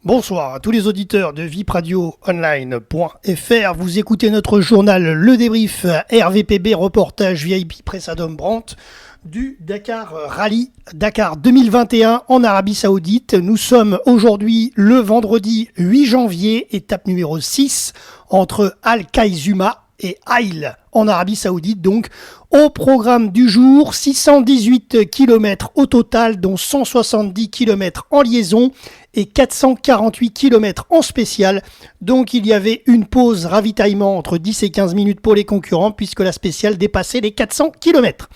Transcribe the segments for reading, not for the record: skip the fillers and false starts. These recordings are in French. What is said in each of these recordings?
Bonsoir à tous les auditeurs de vipradioonline.fr. Vous écoutez notre journal Le Débrief RVPB reportage VIP Pressadom Brandt du Dakar Rallye Dakar 2021 en Arabie Saoudite. Nous sommes aujourd'hui le vendredi 8 janvier, étape numéro 6 entre Al-Khaizuma et Aïl en Arabie Saoudite. Donc au programme du jour, 618 km au total, dont 170 km en liaison et 448 km en spécial. Donc il y avait une pause ravitaillement entre 10 et 15 minutes pour les concurrents puisque la spéciale dépassait les 400 km.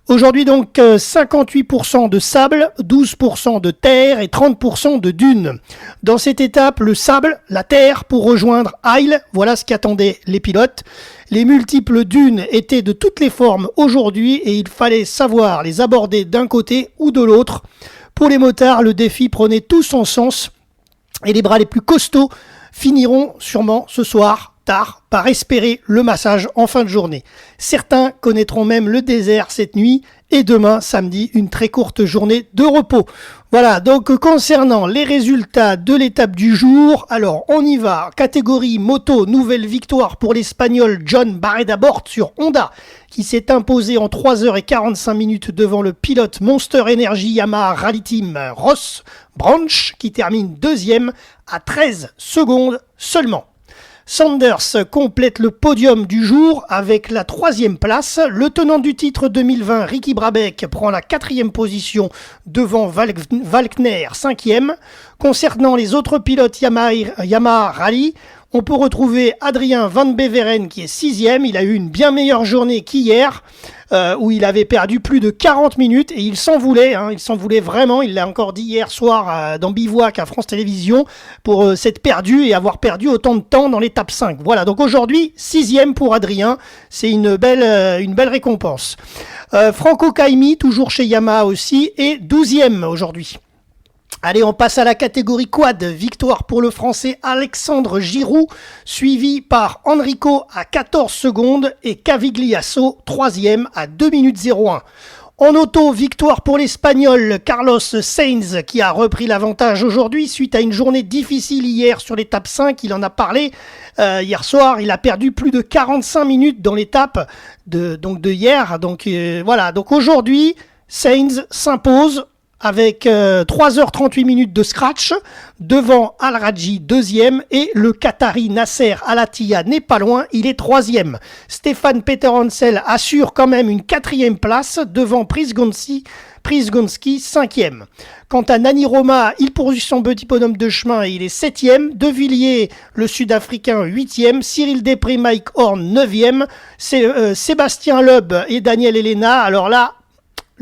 Aujourd'hui donc 58% de sable, 12% de terre et 30% de dunes. Dans cette étape, le sable, la terre pour rejoindre Aïl, voilà ce qu'attendaient les pilotes. Les multiples dunes étaient de toutes les formes aujourd'hui et il fallait savoir les aborder d'un côté ou de l'autre. Pour les motards, le défi prenait tout son sens et les bras les plus costauds finiront sûrement ce soir tard par espérer le massage en fin de journée. Certains connaîtront même le désert cette nuit et demain, samedi, une très courte journée de repos. Voilà, donc concernant les résultats de l'étape du jour, alors on y va. Catégorie moto, nouvelle victoire pour l'Espagnol John Barreda Bort sur Honda, qui s'est imposé en 3h45 minutes devant le pilote Monster Energy Yamaha Rally Team Ross Branch, qui termine deuxième à 13 secondes seulement. Sanders complète le podium du jour avec la 3e place. Le tenant du titre 2020, Ricky Brabec, prend la 4e position devant Walkner, 5e. Concernant les autres pilotes Yamaha Rally, on peut retrouver Adrien Van Beveren qui est 6e. Il a eu une bien meilleure journée qu'hier, où il avait perdu plus de 40 minutes et il s'en voulait vraiment. Il l'a encore dit hier soir dans Bivouac à France Télévisions pour s'être perdu et avoir perdu autant de temps dans l'étape 5. Voilà, donc aujourd'hui 6e pour Adrien, c'est une belle récompense. Franco Caimi, toujours chez Yamaha aussi, est 12e aujourd'hui. Allez, on passe à la catégorie quad. Victoire pour le Français Alexandre Giroux, suivi par Enrico à 14 secondes et Cavigliasso, 3e à 2 minutes 01. En auto, victoire pour l'Espagnol Carlos Sainz qui a repris l'avantage aujourd'hui suite à une journée difficile hier sur l'étape 5. Il en a parlé hier soir. Il a perdu plus de 45 minutes dans l'étape de hier. Donc voilà. Donc aujourd'hui, Sainz s'impose avec 3h38 minutes de scratch devant Al-Rajji 2e et le Qatari Nasser Al-Attiyah n'est pas loin, il est 3e. Stéphane Peter Hansel assure quand même une 4e place devant Przgonski 5e. Quant à Nani Roma, il poursuit son petit bonhomme de chemin et il est 7e. De Villiers, le Sud-Africain 8e. Cyril Després, Mike Horn 9e. Sébastien Loeb et Daniel Elena, alors là,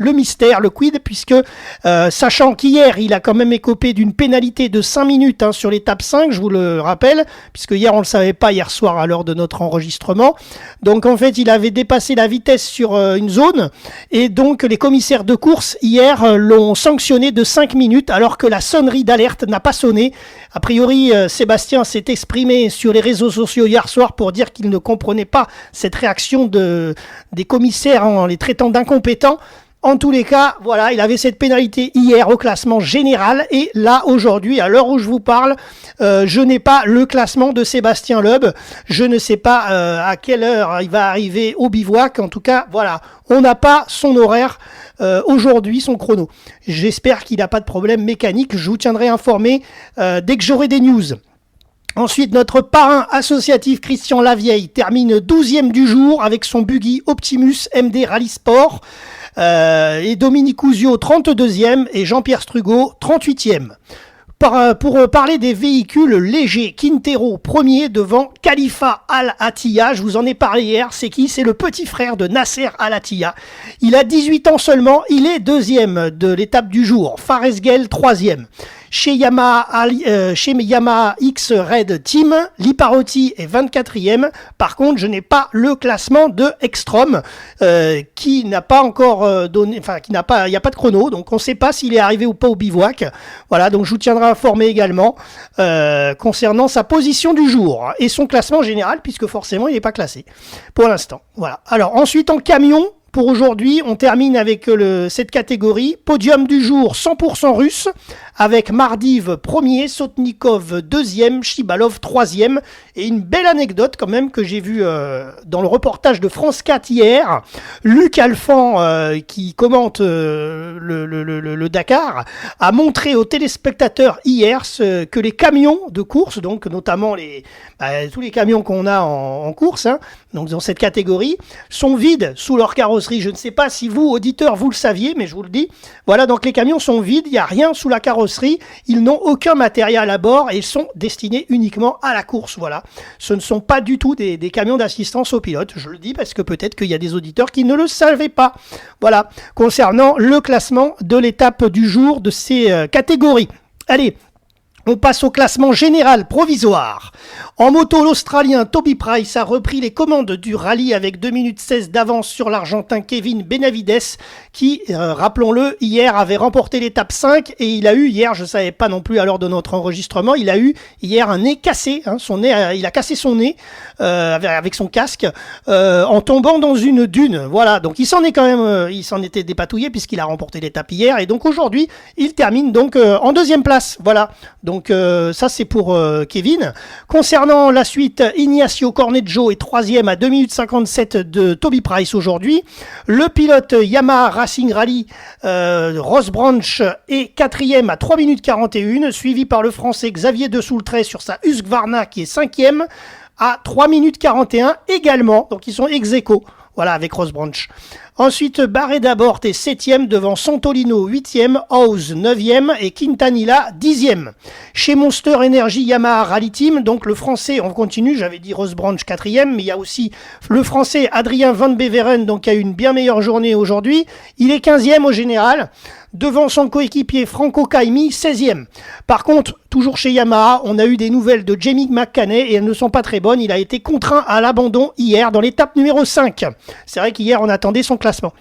le mystère, le quid, puisque sachant qu'hier, il a quand même écopé d'une pénalité de 5 minutes sur l'étape 5, je vous le rappelle, puisque hier, on ne le savait pas hier soir à l'heure de notre enregistrement. Donc en fait, il avait dépassé la vitesse sur une zone, et donc les commissaires de course, hier, l'ont sanctionné de 5 minutes, alors que la sonnerie d'alerte n'a pas sonné. A priori, Sébastien s'est exprimé sur les réseaux sociaux hier soir pour dire qu'il ne comprenait pas cette réaction des commissaires en les traitant d'incompétents. En tous les cas, voilà, il avait cette pénalité hier au classement général et là, aujourd'hui, à l'heure où je vous parle, je n'ai pas le classement de Sébastien Loeb. Je ne sais pas à quelle heure il va arriver au bivouac. En tout cas, voilà, on n'a pas son horaire aujourd'hui, son chrono. J'espère qu'il n'a pas de problème mécanique. Je vous tiendrai informé dès que j'aurai des news. Ensuite, notre parrain associatif Christian Lavieille termine 12e du jour avec son buggy Optimus MD Rally Sport. Et Dominique Ouzio 32e et Jean-Pierre Strugo 38e. Pour parler des véhicules légers, Quintero premier devant Khalifa Al-Attiyah, je vous en ai parlé hier, c'est qui ? C'est le petit frère de Nasser Al-Attiyah. Il a 18 ans seulement, il est 2e de l'étape du jour, Fares Gel 3e. Chez Yamaha X Red Team, Liparotti est 24e. Par contre, je n'ai pas le classement de Ekstrom qui n'a pas encore donné, enfin il n'y a pas de chrono, donc on ne sait pas s'il est arrivé ou pas au bivouac. Voilà, donc je vous tiendrai informé également concernant sa position du jour et son classement général, puisque forcément il n'est pas classé pour l'instant. Voilà. Alors ensuite en camion, pour aujourd'hui. On termine avec cette catégorie. Podium du jour 100% russe, avec Mardiv premier, Sotnikov deuxième, Chibalov troisième. Et une belle anecdote quand même que j'ai vue dans le reportage de France 4 hier. Luc Alphand, qui commente le Dakar, a montré aux téléspectateurs hier que les camions de course, donc notamment tous les camions qu'on a en course, hein, donc dans cette catégorie, sont vides sous leur carrosserie. Je ne sais pas si vous, auditeurs, vous le saviez, mais je vous le dis. Voilà, donc les camions sont vides, il n'y a rien sous la carrosserie, ils n'ont aucun matériel à bord et ils sont destinés uniquement à la course. Voilà, ce ne sont pas du tout des camions d'assistance au pilote, je le dis parce que peut-être qu'il y a des auditeurs qui ne le savaient pas. Voilà, concernant le classement de l'étape du jour de ces catégories. Allez, on passe au classement général provisoire. En moto, l'Australien Toby Price a repris les commandes du rallye avec 2 minutes 16 d'avance sur l'Argentin Kevin Benavides qui, rappelons-le, hier avait remporté l'étape 5 et il a eu hier, je ne savais pas non plus à l'heure de notre enregistrement, il a eu hier un nez cassé, hein, il a cassé son nez avec son casque en tombant dans une dune. Voilà, donc il s'en était dépatouillé puisqu'il a remporté l'étape hier et donc aujourd'hui il termine donc en deuxième place. Voilà, donc ça c'est pour Kevin. Concernant la suite, Ignacio Cornejo est 3e à 2 minutes 57 de Toby Price aujourd'hui. Le pilote Yamaha Racing Rally Ross Branch est 4e à 3 minutes 41, suivi par le français Xavier de Soultret sur sa Husqvarna qui est 5e à 3 minutes 41 également, donc ils sont ex-aequo. Voilà, avec Ross Branch. Ensuite, Barret d'Abort est 7e devant Santolino 8e, House 9e et Quintanilla 10e. Chez Monster Energy Yamaha Rally Team, donc le français, on continue, j'avais dit Ross Branch 4e, mais il y a aussi le français Adrien Van Beveren, donc qui a eu une bien meilleure journée aujourd'hui. Il est 15e au général, devant son coéquipier Franco Caimi 16e. Par contre, toujours chez Yamaha, on a eu des nouvelles de Jamie McCanney et elles ne sont pas très bonnes. Il a été contraint à l'abandon hier dans l'étape numéro 5. C'est vrai qu'hier, on attendait son classement.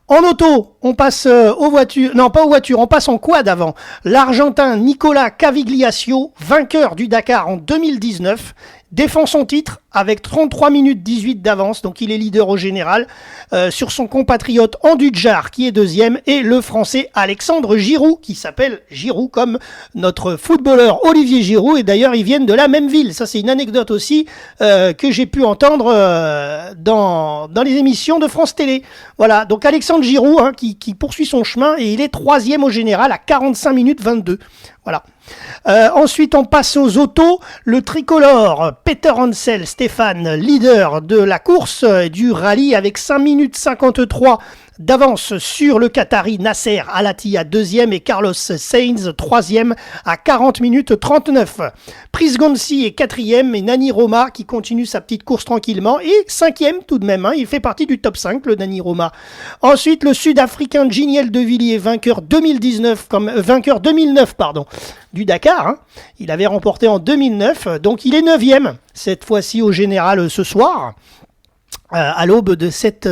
En auto, on passe aux voitures, non pas aux voitures, on passe en quad avant. L'Argentin Nicolas Cavigliasio, vainqueur du Dakar en 2019, défend son titre avec 33 minutes 18 d'avance, donc il est leader au général, sur son compatriote Andujar qui est 2e, et le français Alexandre Giroud, qui s'appelle Giroud comme notre footballeur Olivier Giroud, et d'ailleurs ils viennent de la même ville. Ça c'est une anecdote aussi que j'ai pu entendre dans les émissions de France Télé. Voilà, donc Alexandre Giroud hein, qui poursuit son chemin, et il est 3e au général à 45 minutes 22. Voilà. Ensuite, on passe aux autos. Le tricolore Peter Hansel Stéphane, leader de la course du rallye avec 5 minutes 53 d'avance sur le Qatari Nasser Al-Attiyah 2e et Carlos Sainz 3e à 40 minutes 39. Prisgonsi est 4e et Nani Roma qui continue sa petite course tranquillement et 5e tout de même, hein, il fait partie du top 5 le Nani Roma. Ensuite le Sud-Africain Giniel De Villiers, vainqueur 2009 du Dakar, hein. Il avait remporté en 2009, donc il est 9e cette fois-ci au général ce soir. À l'aube de cette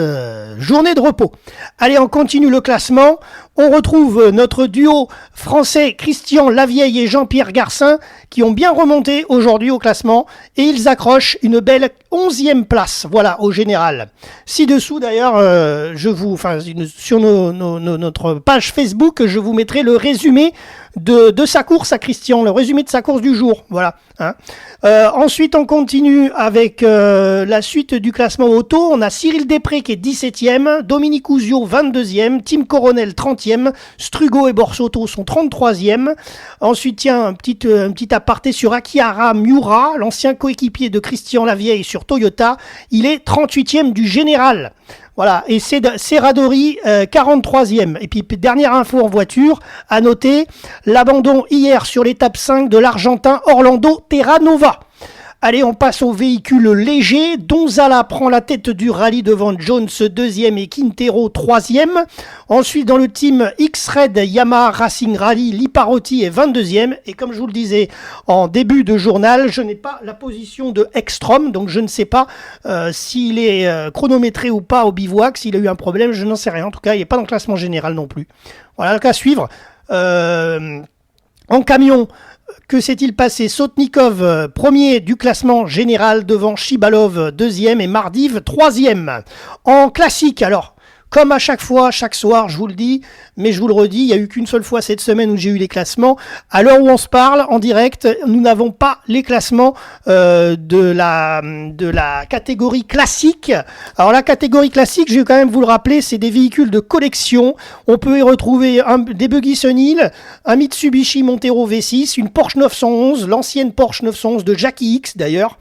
journée de repos. Allez, on continue le classement. On retrouve notre duo français Christian Lavieille et Jean-Pierre Garcin qui ont bien remonté aujourd'hui au classement et ils accrochent une belle 11e place, voilà, au général. Ci-dessous d'ailleurs, sur notre page Facebook, je vous mettrai le résumé de sa course à Christian, le résumé de sa course du jour, voilà. Hein. Ensuite, on continue avec la suite du classement auto. On a Cyril Després qui est 17e, Dominique Ouzio 22e, Tim Coronel 30e, Strugo et Borsotto sont 33e. Ensuite, tiens, un petit aparté sur Akihara Miura, l'ancien coéquipier de Christian Lavieille sur Toyota. Il est 38e du général. Voilà, et Serradori 43e. Et puis dernière info en voiture, à noter l'abandon hier sur l'étape 5 de l'Argentin Orlando Terranova. Allez, on passe au véhicule léger. Donzala prend la tête du rallye devant Jones 2e et Quintero 3e. Ensuite, dans le team X-Red Yamaha Racing Rally, Liparotti est 22e. Et comme je vous le disais en début de journal, je n'ai pas la position de Ekstrom, donc je ne sais pas s'il est chronométré ou pas au bivouac, s'il a eu un problème, je n'en sais rien. En tout cas, il n'est pas dans le classement général non plus. Voilà le cas à suivre. En camion, que s'est-il passé? Sotnikov, premier du classement général devant Chibalov, deuxième, et Mardiv, troisième. En classique, alors, comme à chaque fois, chaque soir, je vous le dis, mais je vous le redis, il n'y a eu qu'une seule fois cette semaine où j'ai eu les classements. À l'heure où on se parle, en direct, nous n'avons pas les classements de la catégorie classique. Alors la catégorie classique, je vais quand même vous le rappeler, c'est des véhicules de collection. On peut y retrouver des Buggy Sunhill, un Mitsubishi Montero V6, une Porsche 911, l'ancienne Porsche 911 de Jackie X d'ailleurs.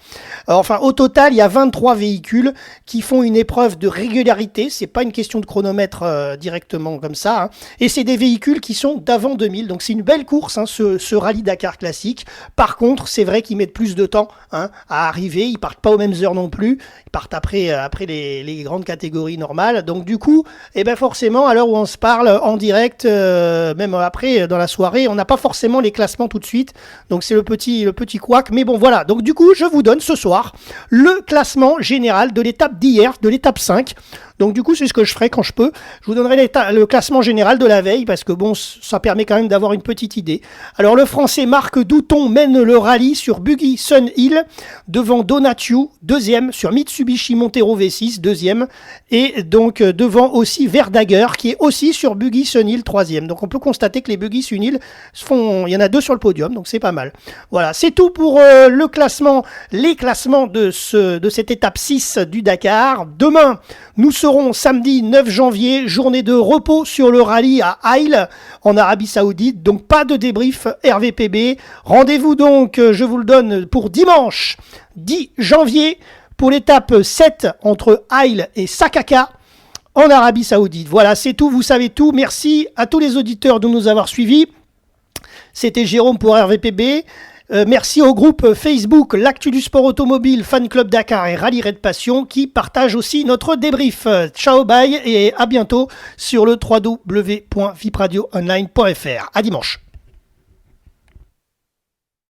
Enfin, au total, il y a 23 véhicules qui font une épreuve de régularité. C'est pas une question de chronomètre directement comme ça, hein. Et c'est des véhicules qui sont d'avant 2000, donc c'est une belle course, hein, ce rallye Dakar classique. Par contre, c'est vrai qu'ils mettent plus de temps, hein, à arriver, ils partent pas aux mêmes heures non plus, ils partent après les grandes catégories normales, donc du coup, forcément, à l'heure où on se parle en direct, même après dans la soirée, on n'a pas forcément les classements tout de suite, donc c'est le petit couac, mais bon voilà, donc du coup, je vous donne ce soir le classement général de l'étape d'hier, de l'étape 5. Donc du coup, c'est ce que je ferai quand je peux. Je vous donnerai le classement général de la veille parce que bon, ça permet quand même d'avoir une petite idée. Alors le Français Marc Douton mène le rallye sur Buggy Sunhill devant Donatiu, deuxième, sur Mitsubishi Montero V6, deuxième, et donc devant aussi Verdaguer qui est aussi sur Buggy Sunhill, troisième. Donc on peut constater que les Buggy Sunhill il y en a 2 sur le podium, donc c'est pas mal. Voilà, c'est tout pour les classements de cette étape 6 du Dakar. Demain, nous serons samedi 9 janvier, journée de repos sur le rallye à Haïl, en Arabie Saoudite, donc pas de débrief RVPB. Rendez-vous donc, je vous le donne, pour dimanche 10 janvier, pour l'étape 7 entre Haïl et Sakaka, en Arabie Saoudite. Voilà, c'est tout, vous savez tout. Merci à tous les auditeurs de nous avoir suivis. C'était Jérôme pour RVPB. Merci au groupe Facebook L'Actu du Sport Automobile, Fan Club Dakar et Rallye Red Passion qui partagent aussi notre débrief. Ciao, bye et à bientôt sur le www.vipradioonline.fr. À dimanche.